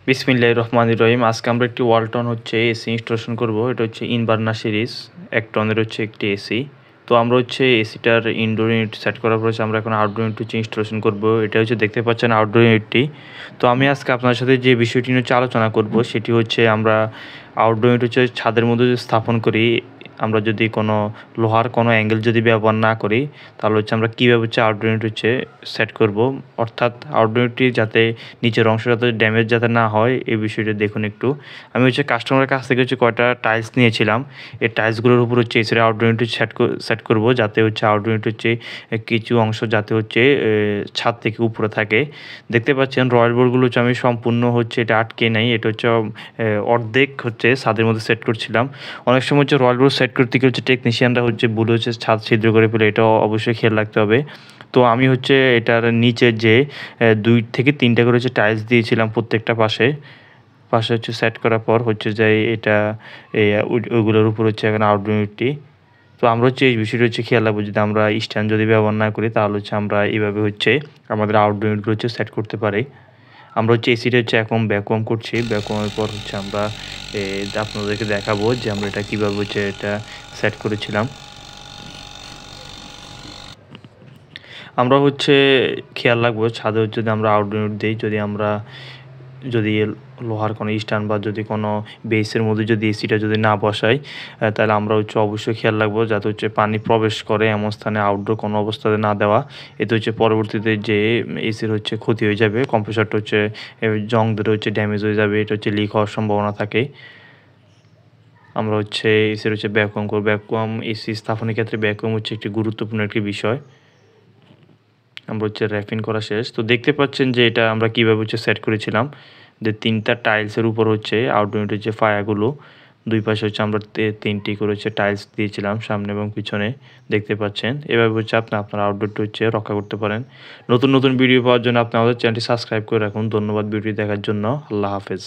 বিসমিল্লাহির রহমানির রহিম। আজকে আমরা একটি ওয়ালটন এসি ইনস্টলেশন করব। এটা হচ্ছে ইনভার্নার সিরিজ 1 টনের একটি এসি। তো আমরা এসিটার ইনডোর ইউনিট সেট করার পর আমরা এখন আউটডোর ইউনিট ইনস্টলেশন করব। এটা দেখতে পাচ্ছেন আউটডোর ইউনিটটি। তো আমি আজকে আপনার সাথে যে বিষয়টি নিয়ে আলোচনা করব সেটি হচ্ছে আমরা আউটডোর ইউনিট ছাদের মধ্যে স্থাপন করি। আমরা যদি কোনো লোহার কোনো অ্যাঙ্গেল যদি ব্যবহার না করি তাহলে আমরা কীভাবে আউটডোর ইউনিট সেট করব, অর্থাৎ আউটডোর ইউনিটটি যাতে নিচের অংশ যাতে ড্যামেজ যাতে না হয় এই বিষয়টা দেখুন একটু। আমি কাস্টমারের কাছ থেকে কয়টা টাইলস নিয়েছিলাম। এই টাইলসগুলোর উপর এছাড়া আউটডোর ইউনিট সেট করব যাতে আউটডোর ইউনিট কিছু অংশ যাতে ছাদ থেকে উপরে থাকে। দেখতে পাচ্ছেন রয়্যাল বোর্ডগুলো আমি সম্পূর্ণ এটা আটকে নেই। এটা অর্ধেক ছাদের মধ্যে সেট করছিলাম। অনেক সময় রয়্যাল বোর্ড সেট করতে গিয়ে টেকনিশিয়ানরা ভুল ছাদ ছিদ্র করে ফেলে, এটাও অবশ্যই খেয়াল রাখতে হবে। তো আমি এটার নিচে যে 2 থেকে 3টা করে টাইলস দিয়েছিলাম প্রত্যেকটা পাশে সেট করার পর যে এটা ওইগুলোর উপর এখন আউটডোর ইউনিটটি। তো আমরা এই বিষয়টা খেয়াল রাখবো, যদি আমরা স্ট্যান্ড যদি ব্যবহার না করি তাহলে আমরা এইভাবে আমাদের আউটডোর ইউনিটগুলো সেট করতে পারি। আমরা এসিটা এখন ভ্যাকুয়াম করছি। ভ্যাকুয়ামের পর আমরা আপনাদেরকে দেখাবো যে আমরা এটা কীভাবে এটা সেট করেছিলাম। আমরা খেয়াল রাখবো ছাদে যদি আমরা আউটডোর ইউনিট দিই, যদি লোহার কোনো স্ট্যান্ড বা যদি কোনো বেসের মধ্যে যদি এসিটা যদি না বসাই তাহলে আমরা অবশ্যই খেয়াল রাখবো যাতে পানি প্রবেশ করে এমন স্থানে আউটডোর কোনো অবস্থাতে না দেওয়া। এতে পরবর্তীতে যে এসির ক্ষতি হয়ে যাবে, কম্প্রেসরটা জং ধরে ড্যামেজ হয়ে যাবে, এটা লিক হওয়ার সম্ভাবনা থাকে। আমরা এসির ভ্যাকুয়াম করব। ভ্যাকুয়াম এসি স্থাপনের ক্ষেত্রে ভ্যাকুয়াম একটি গুরুত্বপূর্ণ একটি বিষয়। আমরা র্যাপিং করা শেষ। তো দেখতে পাচ্ছেন যে এটা আমরা কীভাবে সেট করেছিলাম, যে 3টা টাইলসের উপর আউটডোর ইউনিটের ফায়াগুলো 2 পাশে আমরা 3টি করে টাইলস দিয়েছিলাম সামনে এবং পিছনে। দেখতে পাচ্ছেন এভাবে আপনার আউটডোরটা রক্ষা করতে পারেন। নতুন ভিডিও পাওয়ার জন্য আপনি আমাদের চ্যানেলটি সাবস্ক্রাইব করে রাখুন। ধন্যবাদ ভিডিও দেখার জন্য। আল্লাহ হাফেজ।